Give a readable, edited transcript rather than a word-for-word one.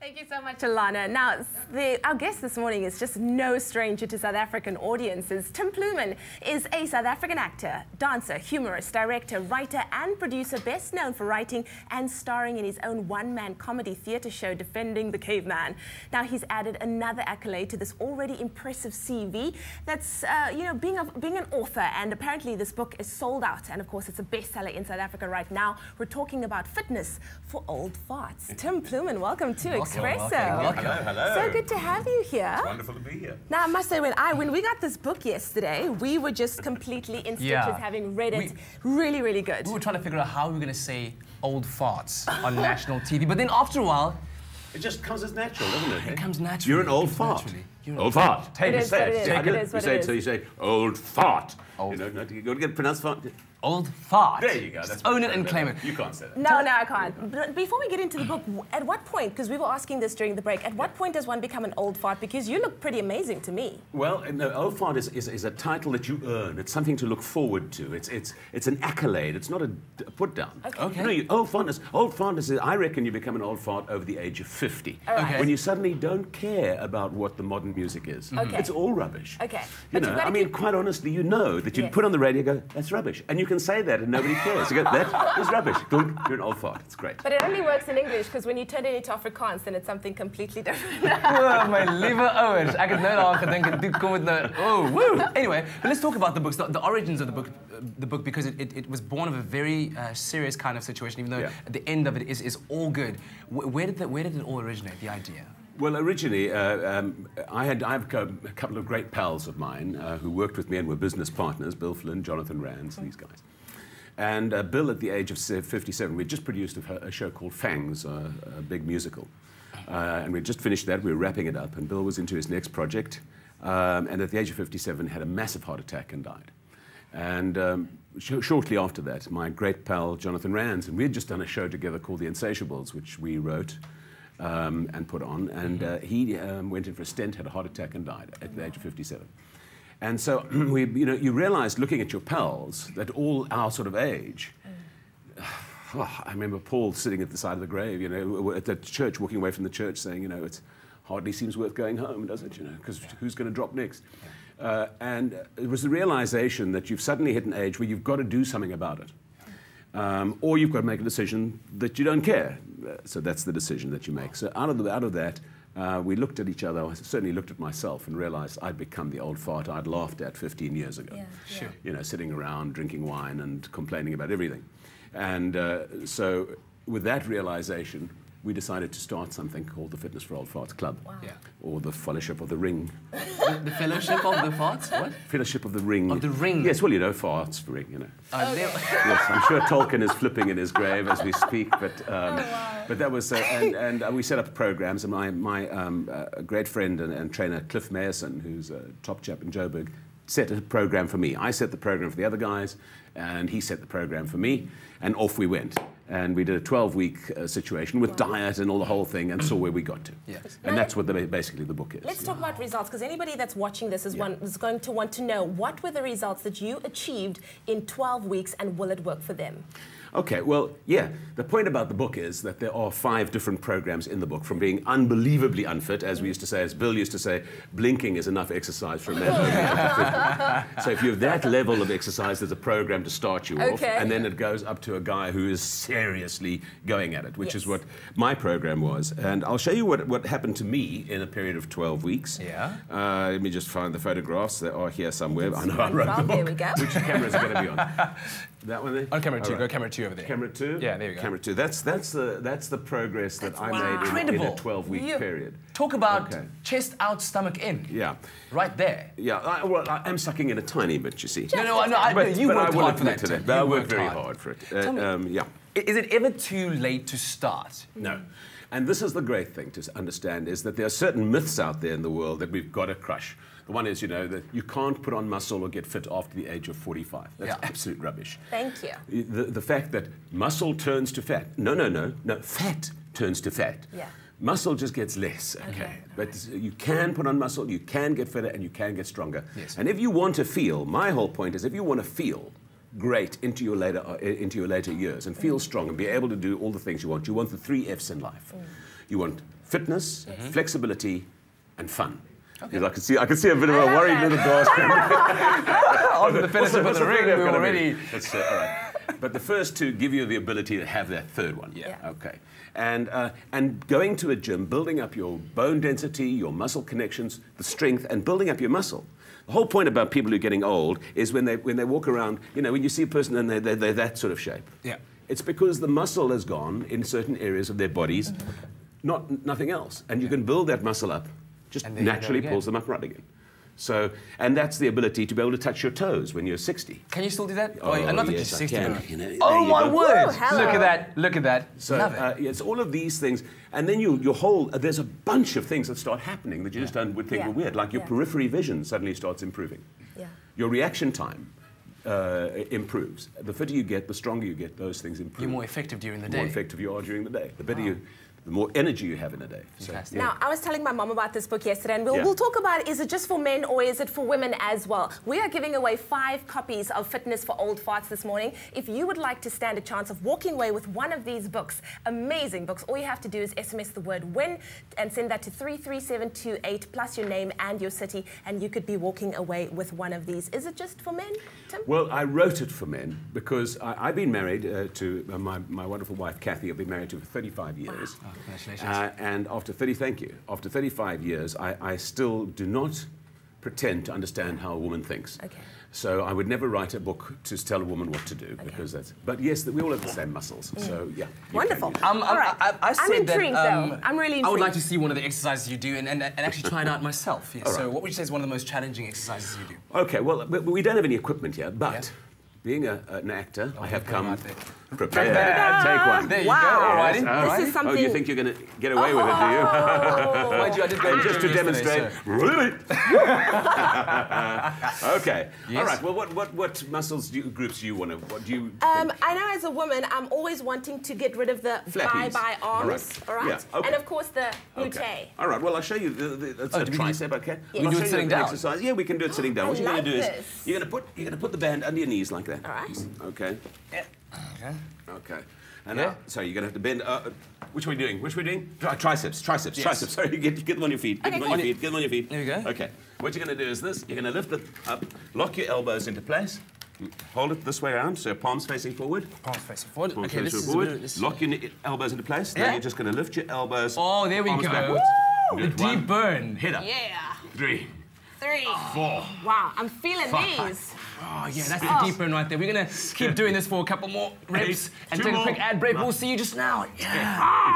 Thank you so much, Alana. Now, our guest this morning is just no stranger to South African audiences. Tim Plewman is a South African actor, dancer, humorist, director, writer and producer, best known for writing and starring in his own one-man comedy theatre show, Defending the Caveman. Now, he's added another accolade to this already impressive CV. That's, being an author, and apparently this book is sold out. And of course, it's a bestseller in South Africa right now. We're talking about fitness for old farts. Tim Plewman, welcome to Espresso. Welcome. Hello. So good to have you here. It's wonderful to be here. Now, I must say, when we got this book yesterday, we were just completely in stitches, having read it. Really, really good. We were trying to figure out how we were going to say old farts on national TV, but then after a while, it just comes as natural, doesn't it? It comes naturally. You're an old fart. Old fart. It is what it is. You say it, so you say old fart. You know, you got to get pronounced fart. Old fart. There you go. That's own it and claim it. You can't say that. No, I can't. But before we get into the book, at what point, because we were asking this during the break, at what point does one become an old fart? Because you look pretty amazing to me. Well, no, old fart is a title that you earn. It's something to look forward to. It's an accolade. It's not a put down. Okay. No, old fartness is, I reckon you become an old fart over the age of 50. Okay. When you suddenly don't care about what the modern music is. Okay. It's all rubbish. Okay. You know, I mean, quite honestly, you know that you put on the radio, go, that's rubbish. And you can say that and nobody cares. You go, that is rubbish. You're an old fart. It's great. But it only works in English, because when you turn it into Afrikaans, then it's something completely different. Oh, my lieve ouers. Ek het nou daar gedink, dit kom met nou. Oh, woo. Anyway, but let's talk about the books, the origins of the book, because it was born of a very serious kind of situation, even though at the end of it is all good. Where did it all originate, the idea? Well, originally, I have a couple of great pals of mine who worked with me and were business partners, Bill Flynn, Jonathan Rands, these guys. And Bill, at the age of 57, we'd just produced a show called Fangs, a big musical. And we'd just finished that, we were wrapping it up, and Bill was into his next project. And at the age of 57, had a massive heart attack and died. And shortly after that, my great pal, Jonathan Rands, and we had just done a show together called The Insatiables, which we wrote and put on. And he went in for a stent, had a heart attack and died at the age of 57. And so, you realize, looking at your pals, that all our sort of age, I remember Paul sitting at the side of the grave, at the church, walking away from the church, saying, it hardly seems worth going home, does it, because who's going to drop next? And it was the realization that you've suddenly hit an age where you've got to do something about it. Or you've got to make a decision that you don't care. So that's the decision that you make. So out of that, we looked at each other, I certainly looked at myself and realized I'd become the old fart I'd laughed at 15 years ago. Yeah, sure. Sitting around, drinking wine and complaining about everything. And so with that realization, we decided to start something called the Fitness for Old Farts Club. Wow. Yeah. Or the Fellowship of the Ring. The Fellowship of the Farts? What? Fellowship of the Ring. Of the Ring? Yes, well, farts for ring, Yes, I'm sure Tolkien is flipping in his grave as we speak, but that was, and we set up programs, and my great friend and trainer, Cliff Mayerson, who's a top chap in Joburg, set a program for me. I set the program for the other guys, and he set the program for me, and off we went. And we did a 12-week situation with diet and all the whole thing, and saw where we got to. Yes. And that's what basically the book is. Let's talk about results, because anybody that's watching this is going to want to know, what were the results that you achieved in 12 weeks, and will it work for them? Okay, well, the point about the book is that there are 5 different programs in the book, from being unbelievably unfit, as we used to say, as Bill used to say, blinking is enough exercise for a man over 50. So if you have that level of exercise, there's a program to start you off, and then it goes up to a guy who is seriously going at it, which is what my program was. And I'll show you what happened to me in a period of 12 weeks. Yeah. Let me just find the photographs. They are here somewhere. I know I wrote the book. There we go. Which camera is it going to be on? That one there? On camera 2, go camera 2 over there. Camera 2? Yeah, there you go. Camera 2. That's the progress that I made in a 12-week period. Talk about chest out, stomach in. Yeah. Right there. Yeah, I am sucking in a tiny bit, you see. No, you worked hard for that. I worked very hard for it. Tell me, is it ever too late to start? No. And this is the great thing to understand, is that there are certain myths out there in the world that we've got to crush. The one is, that you can't put on muscle or get fit after the age of 45. That's absolute rubbish. Thank you. The fact that muscle turns to fat. No, fat turns to fat. Yeah. Muscle just gets less, okay? But you can put on muscle, you can get fitter, and you can get stronger. Yes. And if you want to feel, my whole point is, if you want to feel great into your later years and feel strong and be able to do all the things you want the 3 F's in life. You want fitness, flexibility, and fun. Because I can see a bit of a worried little gasp. After the finish of the ring, we were already... That's all right. But the first two give you the ability to have that third one. Yeah. Okay. And going to a gym, building up your bone density, your muscle connections, the strength, and building up your muscle. The whole point about people who are getting old is when they walk around, you know, when you see a person and they're that sort of shape. Yeah. It's because the muscle has gone in certain areas of their bodies, nothing else. And you can build that muscle up, just naturally pulls them up right again. So, and that's the ability to be able to touch your toes when you're 60. Can you still do that? Oh, not that yes, you're 60. I can. You know, Oh my word! Ooh, hello. Look at that! Look at that! So Love it. it's all of these things, and then your whole there's a bunch of things that start happening that you just would think were weird. Like your periphery vision suddenly starts improving. Yeah. Your reaction time improves. The fitter you get, the stronger you get. Those things improve. You're more effective during the day. The more effective you are during the day. The better the more energy you have in a day. So, Fantastic. Now, I was telling my mom about this book yesterday, and we'll talk about, is it just for men or is it for women as well? We are giving away 5 copies of Fitness for Old Farts this morning. If you would like to stand a chance of walking away with one of these books, amazing books, all you have to do is SMS the word WIN and send that to 33728 plus your name and your city, and you could be walking away with one of these. Is it just for men, Tim? Well, I wrote it for men because I've been married to my wonderful wife, Kathy. I've been married to her for 35 years. Wow. Oh, congratulations. And after 35 years, I still do not pretend to understand how a woman thinks. Okay. So I would never write a book to tell a woman what to do because that's. But yes, we all have the same muscles. So yeah. Wonderful. I'm intrigued though. I'm really intrigued. I would like to see one of the exercises you do and actually try it out myself. Yeah. All So right. what would you say is one of the most challenging exercises you do? Okay. Well, we don't have any equipment here, but. Being an actor, I have come prepared. Take one. There you Wow. go. Alrighty. This Alrighty. is something... Oh, you think you're going to get away with it, do you? Mind you, I did go And just to demonstrate, really? Okay. Yes. All right. Well, what muscles groups do you want to? What do you? I know as a woman, I'm always wanting to get rid of the Flappies. bye-bye arms, all right? Yeah, okay. And of course the Okay. butte. All right. Well, I'll show you. It's a tricep. Okay. Yeah. I'll We do show it you sitting the down. Exercise. Yeah, we can do it sitting down. I What you're going to do like is this. you're going to put the band under your knees like that. All right. Okay. Yeah. Okay. Okay. And Yeah. now, so you're going to have to bend. Which are we doing? Which are we doing? Triceps. Triceps. Yes. Triceps. Sorry, get them on your feet. Get them on your feet. Get them on your feet. There we go. Okay. What you're going to do is this. You're going to lift it up, lock your elbows into place, hold it this way around, so palms facing forward. Palms facing forward. Palms Okay, this facing is forward. a bit, this Lock your elbows into place. Now Yeah. you're just going to lift your elbows. Oh, there we arms go. backwards. The Good. deep One. burn. Head up. Yeah. 3, 3. 4. Wow, I'm feeling 5. these. Oh, yeah, that's the deep burn right there. We're going to keep doing this for a couple more reps and 2 take a more. quick ad break. We'll see you just now. Yeah.